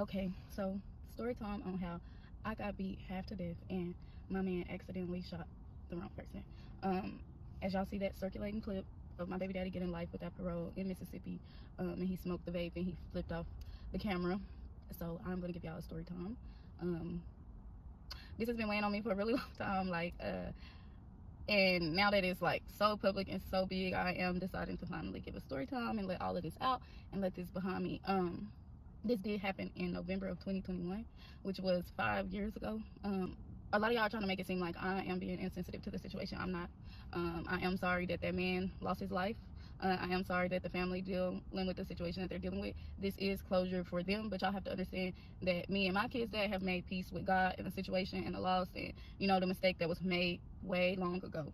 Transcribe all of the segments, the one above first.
Okay, so story time on how I got beat half to death and my man accidentally shot the wrong person. Um, as y'all see that circulating clip of my baby daddy getting life without parole in Mississippi, and he smoked the vape and he flipped off the camera. So I'm gonna give y'all a story time. Um, this has been weighing on me for a really long time, and now that it's like so public and so big, I am deciding to finally give a story time and let all of this out and let this behind me. This did happen in November of 2021, which was 5 years ago. A lot of y'all are trying to make it seem like I am being insensitive to the situation. I'm not. I am sorry that that man lost his life. I am sorry that the family dealing with the situation that they're dealing with. This is closure for them, but y'all have to understand that me and my kids dad have made peace with God and the situation and the loss and the mistake that was made way long ago.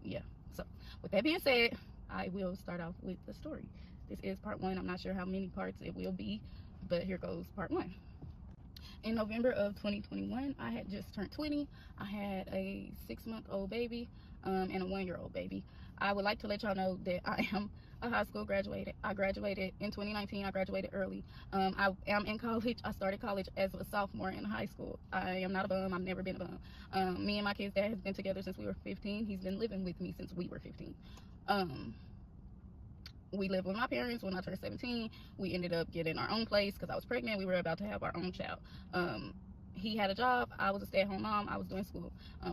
Yeah. So with that being said, I will start off with the story. This is part one. I'm not sure how many parts it will be, but here goes part one. In November of 2021, I had just turned 20. I had a 6-month-old baby and a 1-year-old baby. I would like to let y'all know that I am a high school graduate. I graduated in 2019. I graduated early. I am in college. I started college as a sophomore in high school. I am not a bum. I've never been a bum. Me and my kid's dad has been together since we were 15. He's been living with me since we were 15. We lived with my parents when I turned 17. We ended up getting our own place because I was pregnant. We were about to have our own child. He had a job. I was a stay-at-home mom. I was doing school.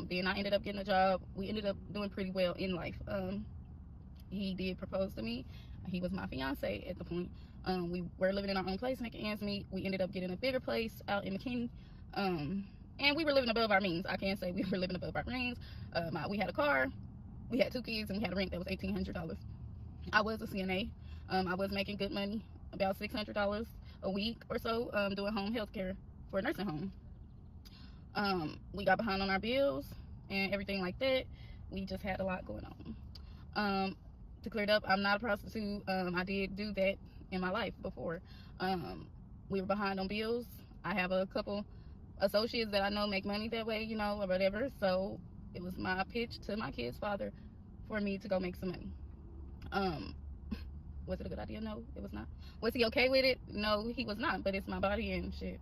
Then I ended up getting a job. We ended up doing pretty well in life. He did propose to me. He was my fiance at the point. We were living in our own place, making ends meet. We ended up getting a bigger place out in McKinney. And we were living above our means. I can't say we were living above our means. We had a car. We had 2 kids, and we had a rent that was $1,800. I was a CNA. I was making good money, about $600 a week or so, doing home health care for a nursing home. We got behind on our bills and everything like that. We just had a lot going on. To clear it up, I'm not a prostitute. I did do that in my life before. We were behind on bills. I have a couple associates that I know make money that way, or whatever. So it was my pitch to my kid's father for me to go make some money. Was it a good idea? No, it was not. Was he okay with it? No, he was not. But it's my body and shit.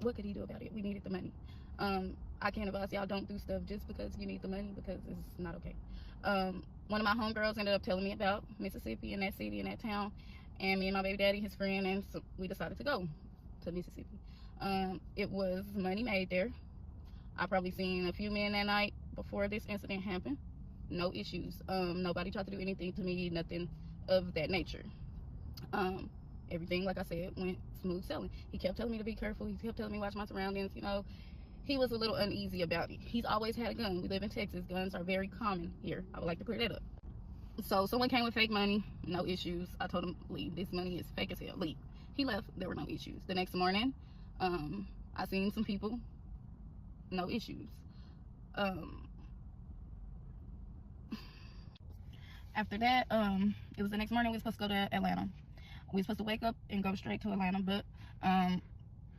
What could he do about it? We needed the money. I can't advise y'all don't do stuff just because you need the money, because it's not okay. One of my homegirls ended up telling me about Mississippi and that city and that town, and me and my baby daddy, his friend, and so we decided to go to Mississippi. It was money made there. I probably seen a few men that night before this incident happened. No issues. Nobody tried to do anything to me, nothing of that nature. Everything, like I said, went smooth sailing. He kept telling me to be careful. He kept telling me watch my surroundings. He was a little uneasy about it. He's always had a gun. We live in Texas. Guns are very common here. I would like to clear that up. So someone came with fake money, no issues. I told him, leave. This money is fake as hell. Leave. He left. There were no issues. The next morning, I seen some people, no issues. After that, it was the next morning. We were supposed to go to Atlanta. We were supposed to wake up and go straight to Atlanta, but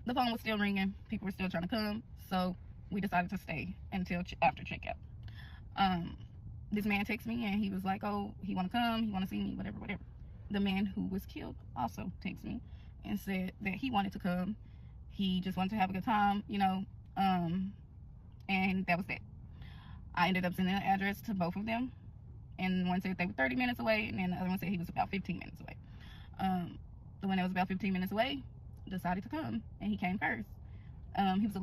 the phone was still ringing. People were still trying to come, so we decided to stay until after checkout. This man texted me and he was like, oh, he want to come, he want to see me, whatever. The man who was killed also texted me and said that he wanted to come. He just wanted to have a good time, and that was that. I ended up sending an address to both of them, and one said they were 30 minutes away, and then the other one said he was about 15 minutes away. The one that was about 15 minutes away decided to come, and he came first. He was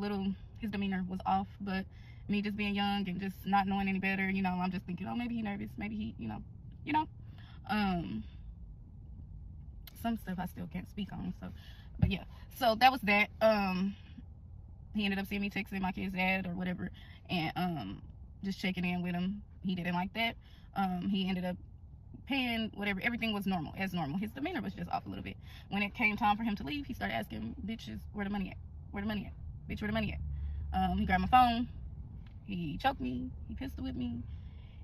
his demeanor was off, but me just being young and just not knowing any better, I'm just thinking, oh, maybe he's nervous, maybe he, some stuff I still can't speak on, but yeah, so that was that. He ended up seeing me texting my kid's dad or whatever, and just checking in with him. He didn't like that. He ended up paying whatever. Everything was normal, as normal. His demeanor was just off a little bit. When it came time for him to leave, he started asking bitches, where the money at? Where the money at? Bitch, where the money at? He grabbed my phone. He choked me. He pistol whipped me.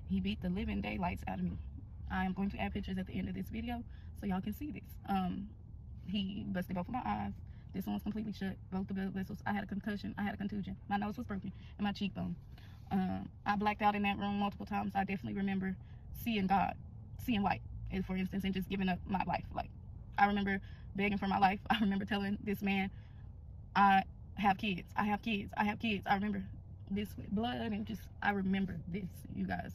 He beat the living daylights out of me. I am going to add pictures at the end of this video so y'all can see this. He busted both of my eyes. This one was completely shut. Both the blood vessels. I had a concussion. I had a contusion. My nose was broken and my cheekbone. I blacked out in that room multiple times. I definitely remember seeing God, seeing white, for instance, and just giving up my life. Like, I remember begging for my life. I remember telling this man, I have kids. I have kids. I have kids. I remember this with blood and just, I remember this, you guys.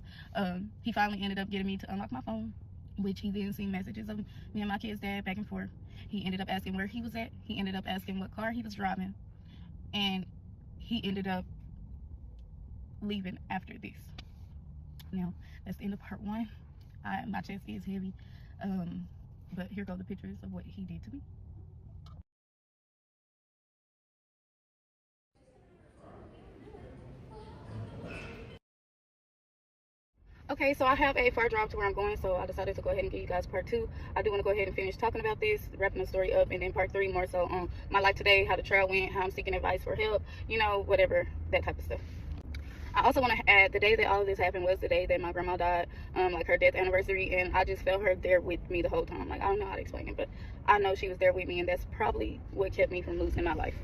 He finally ended up getting me to unlock my phone, which he then seen messages of me and my kid's dad back and forth. He ended up asking where he was at. He ended up asking what car he was driving. And he ended up leaving after this. Now, that's the end of part 1. My chest is heavy. But here go the pictures of what he did to me. Okay, so I have a far drive to where I'm going, so I decided to go ahead and give you guys part 2. I do want to go ahead and finish talking about this, wrapping the story up, and then part 3 more so on my life today, how the trail went, how I'm seeking advice for help, you know, whatever, that type of stuff. I also want to add, the day that all of this happened was the day that my grandma died, like her death anniversary, and I just felt her there with me the whole time. Like, I don't know how to explain it, but I know she was there with me, and that's probably what kept me from losing my life.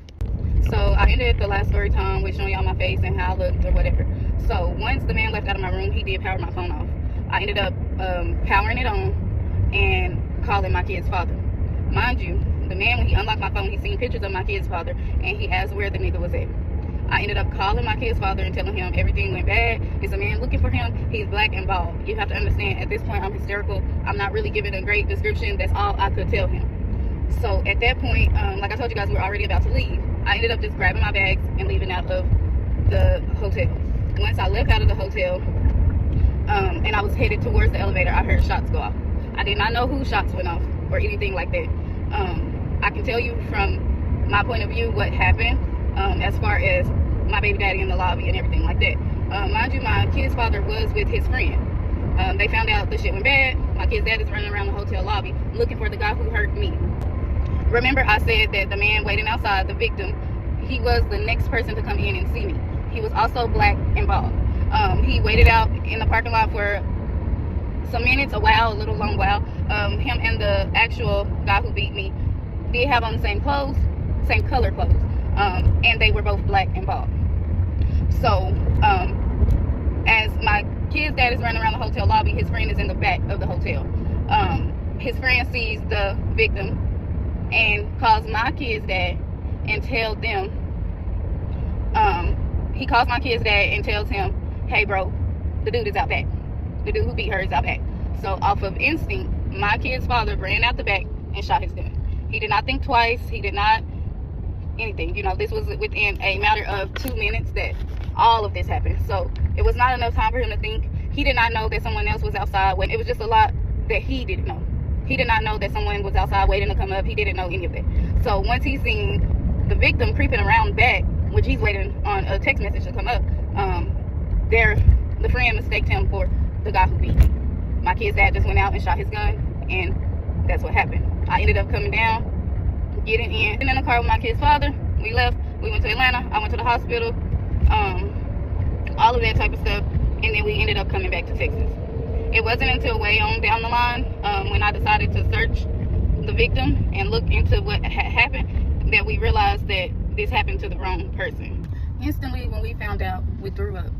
So I ended the last story time with showing y'all my face and how I looked or whatever. So once the man left out of my room, he did power my phone off. I ended up powering it on and calling my kid's father. Mind you, the man, when he unlocked my phone, he seen pictures of my kid's father, and he asked where the nigga was at. I ended up calling my kid's father and telling him everything went bad. There's a man looking for him. He's black and bald. You have to understand, at this point, I'm hysterical. I'm not really giving a great description. That's all I could tell him. So at that point, like I told you guys, we were already about to leave. I ended up just grabbing my bags and leaving out of the hotel. Once I left out of the hotel, and I was headed towards the elevator, I heard shots go off. I did not know whose shots went off or anything like that. I can tell you from my point of view what happened, as far as my baby daddy in the lobby and everything like that. Mind you, my kid's father was with his friend. They found out the shit went bad. My kid's dad is running around the hotel lobby looking for the guy who hurt me. Remember, I said that the man waiting outside, the victim, he was the next person to come in and see me. He was also black and bald. He waited out in the parking lot for some minutes, a while, a little long while. Him and the actual guy who beat me did have on the same clothes, same color clothes, and they were both black and bald. So, as my kid's dad is running around the hotel lobby, his friend is in the back of the hotel. His friend sees the victim and calls my kid's dad and tells them, he calls my kid's dad and tells him, hey bro, the dude is out back. The dude who beat her is out back. So off of instinct, my kid's father ran out the back and shot his gun. He did not think twice. He did not anything. You know, this was within a matter of 2 minutes that all of this happened. So it was not enough time for him to think. He did not know that someone else was outside. It was just a lot that he didn't know. He did not know that someone was outside waiting to come up. He didn't know any of that. So once he seen the victim creeping around back, which he's waiting on a text message to come up, the friend mistaked him for the guy who beat me. My kid's dad just went out and shot his gun, and that's what happened. I ended up coming down, getting in the car with my kid's father. We left. We went to Atlanta. I went to the hospital, all of that type of stuff, and then we ended up coming back to Texas. It wasn't until way on down the line, when I decided to search the victim and look into what had happened, that we realized that this happened to the wrong person. Instantly, when we found out, we threw up.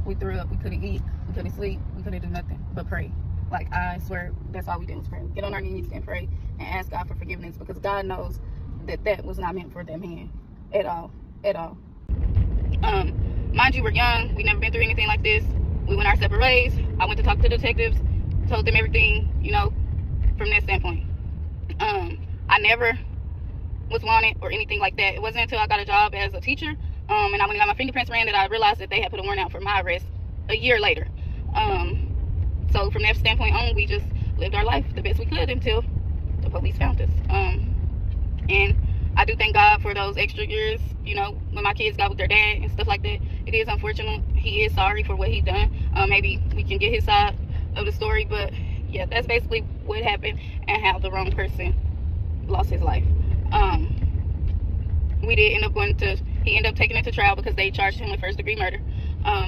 We threw up. We couldn't eat. We couldn't sleep. We couldn't do nothing but pray. Like, I swear, that's all we did was pray. Get on our knees and pray and ask God for forgiveness, because God knows that that was not meant for that man at all. At all. Mind you, we're young. We never been through anything like this. We went our separate ways. I went to talk to the detectives, told them everything, you know, from that standpoint. I never was wanted or anything like that. It wasn't until I got a job as a teacher, and I went and got my fingerprints ran, that I realized that they had put a warrant out for my arrest a year later. So from that standpoint on, we just lived our life the best we could until the police found us. And I do thank God for those extra years, you know, when my kids got with their dad and stuff like that. It is unfortunate. He is sorry for what he done. Maybe we can get his side of the story, but yeah, that's basically what happened and how the wrong person lost his life. We did end up he ended up taking it to trial because they charged him with first-degree murder.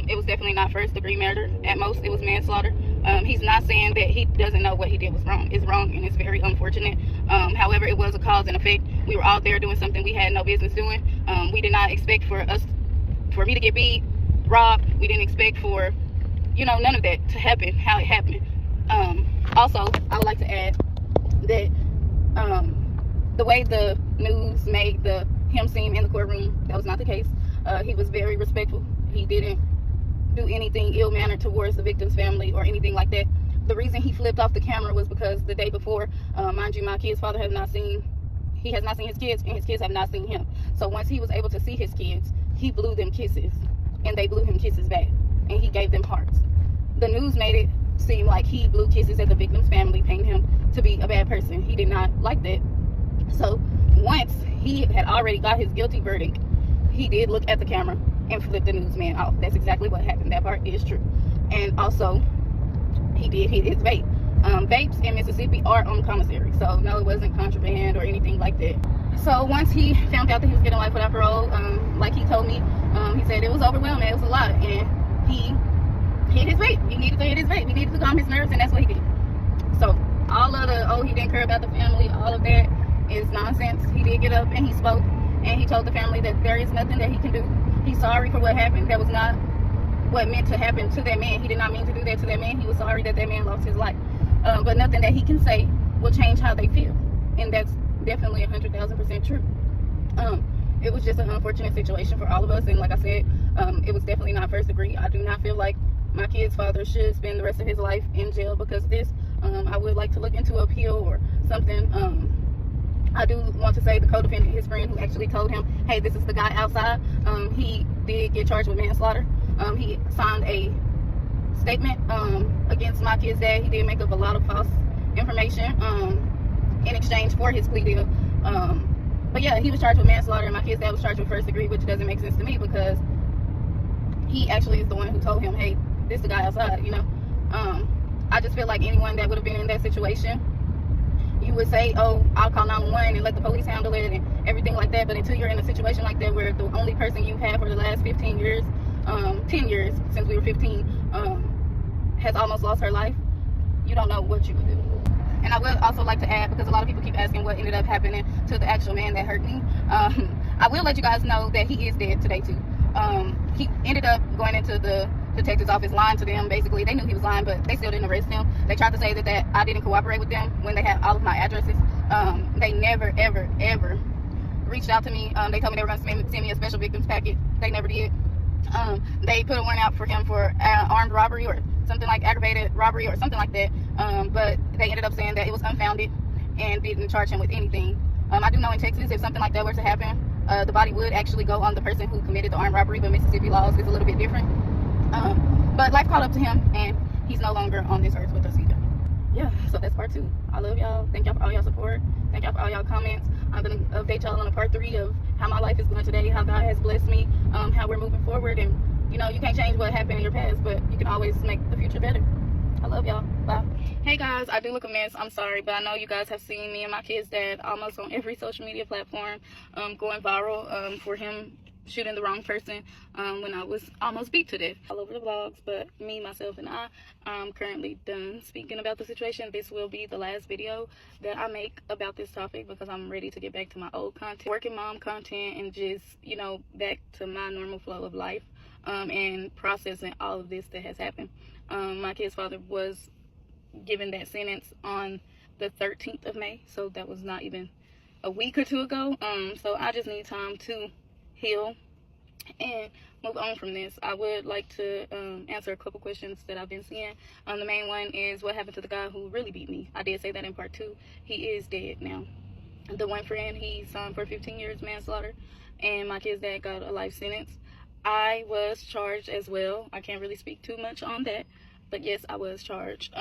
It was definitely not first-degree murder. At most, it was manslaughter. He's not saying that he doesn't know what he did was wrong. It's wrong, and it's very unfortunate. However, it was a cause and effect. We were out there doing something we had no business doing. We did not expect for me to get beat, robbed. We didn't expect for, you know, none of that to happen, how it happened. Also, I would like to add that The way the news made him seem in the courtroom, that was not the case. He was very respectful. He didn't do anything ill-mannered towards the victim's family or anything like that. The reason he flipped off the camera was because the day before, mind you, my kid's father has not seen his kids, and his kids have not seen him. So once he was able to see his kids, he blew them kisses, and they blew him kisses back, and he gave them hearts. The news made it seem like he blew kisses at the victim's family, painting him to be a bad person. He did not like that. So once he had already got his guilty verdict, he did look at the camera and flipped the newsman off. That's exactly what happened. That part is true. And also, he did hit his vape. Vapes in Mississippi are on commissary, so no, it wasn't contraband or anything like that. So once he found out that he was getting life without parole, like he told me, he said it was overwhelming, it was a lot, and he hit his vape. He needed to hit his vape. He needed to calm his nerves, and that's what he did. So all of the, oh, he didn't care about the family, all of that is nonsense. He did get up and he spoke, and he told the family that there is nothing that he can do. He's sorry for what happened. That was not what meant to happen to that man. He did not mean to do that to that man. He was sorry that that man lost his life. But nothing that he can say will change how they feel. And that's definitely 100,000% true. It was just an unfortunate situation for all of us. And like I said, it was definitely not first degree. I do not feel like my kid's father should spend the rest of his life in jail because of this. I would like to look into appeal or something. I do want to say the co-defendant, his friend who actually told him, hey, this is the guy outside, he did get charged with manslaughter. He signed a statement against my kid's dad. He did make up a lot of false information in exchange for his plea deal. But yeah, he was charged with manslaughter, and my kid's dad was charged with first degree, which doesn't make sense to me because he actually is the one who told him, hey, this is the guy outside, you know. I just feel like anyone that would have been in that situation, you would say, oh, I'll call 911 and let the police handle it and everything like that. But until you're in a situation like that where the only person you've had for the last 15 years, 10 years since we were 15, has almost lost her life, you don't know what you would do. And I would also like to add, because a lot of people keep asking what ended up happening to the actual man that hurt me. I will let you guys know that he is dead today too. He ended up going into the detective's office, lying to them. Basically, they knew he was lying, but they still didn't arrest him. They tried to say that I didn't cooperate with them when they had all of my addresses. They never, ever, ever reached out to me. They told me they were going to send me a special victims packet. They never did. They put a warrant out for him for armed robbery or something, like aggravated robbery or something like that. But they ended up saying that it was unfounded and didn't charge him with anything. I do know in Texas, if something like that were to happen, the body would actually go on the person who committed the armed robbery, but Mississippi laws is a little bit different. But life caught up to him, and he's no longer on this earth with us either. Yeah, so that's part 2. I love y'all. Thank y'all for all y'all support. Thank y'all for all y'all comments. I'm going to update y'all on a part 3 of how my life is going today, how God has blessed me, how we're moving forward. And, you know, you can't change what happened in your past, but you can always make the future better. I love y'all. Bye. Hey guys, I do look a mess. I'm sorry, but I know you guys have seen me and my kid's dad almost on every social media platform, going viral for him shooting the wrong person when I was almost beat to death all over the vlogs. But me, myself, and I'm currently done speaking about the situation. This will be the last video that I make about this topic because I'm ready to get back to my old content, working mom content, and just, you know, back to my normal flow of life and processing all of this that has happened. My kid's father was given that sentence on the 13th of May, so that was not even a week or 2 ago. So I just need time to heal and move on from this. I would like to answer a couple questions that I've been seeing. The main one is what happened to the guy who really beat me. I did say that in part 2. He is dead now. The one friend, he signed for 15 years manslaughter, and my kid's dad got a life sentence. I was charged as well. I can't really speak too much on that, but yes, I was charged.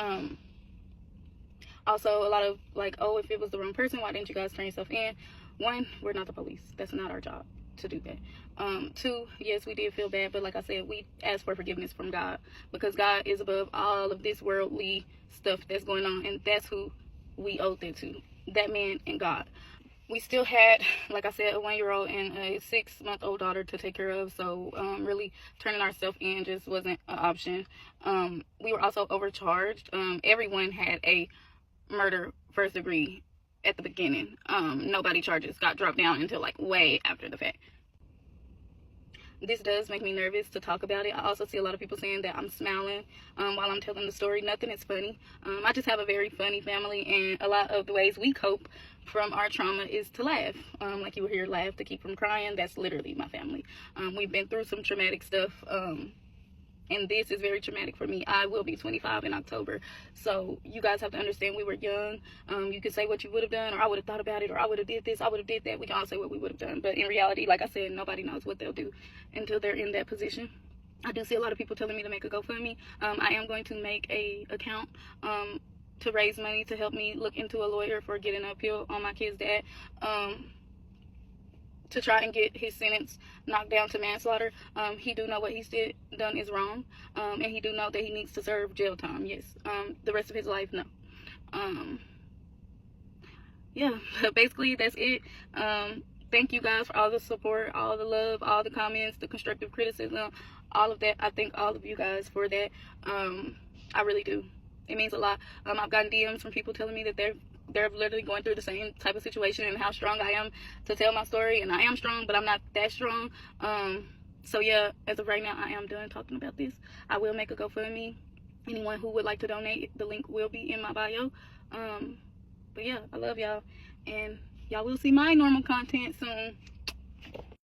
Also, a lot of like, oh, if it was the wrong person, why didn't you guys turn yourself in? 1, we're not the police. That's not our job to do that. 2, yes, we did feel bad, but like I said, we asked for forgiveness from God because God is above all of this worldly stuff that's going on, and that's who we owed that to, that man and God. We still had, like I said, a 1-year-old and a 6-month-old daughter to take care of, so really turning ourselves in just wasn't an option. We were also overcharged. Everyone had a murder first degree at the beginning. Nobody charges got dropped down until like way after the fact. this does make me nervous to talk about it. I also see a lot of people saying that I'm smiling while I'm telling the story. Nothing is funny. I just have a very funny family, and a lot of the ways we cope from our trauma is to laugh. Like you will hear laugh to keep from crying. That's literally my family. We've been through some traumatic stuff, and this is very traumatic for me. I will be 25 in October, so you guys have to understand we were young. You can say what you would have done, or I would have thought about it, or I would have did this, I would have did that. We can all say what we would have done, but in reality, like I said, nobody knows what they'll do until they're in that position. I do see a lot of people telling me to make a GoFundMe. I am going to make a account to raise money to help me look into a lawyer for getting an appeal on my kid's dad, to try and get his sentence knocked down to manslaughter. He do know what he's done is wrong, and he do know that he needs to serve jail time. Yes. The rest of his life, no. Yeah, basically that's it. Thank you guys for all the support, all the love, all the comments, the constructive criticism, all of that. I thank all of you guys for that. I really do. It means a lot. I've gotten DMs from people telling me that they're literally going through the same type of situation, and how strong I am to tell my story. And I am strong, but I'm not that strong. So yeah, as of right now, I am done talking about this. I will make a GoFundMe. Anyone who would like to donate, the link will be in my bio. But yeah, I love y'all, and y'all will see my normal content soon.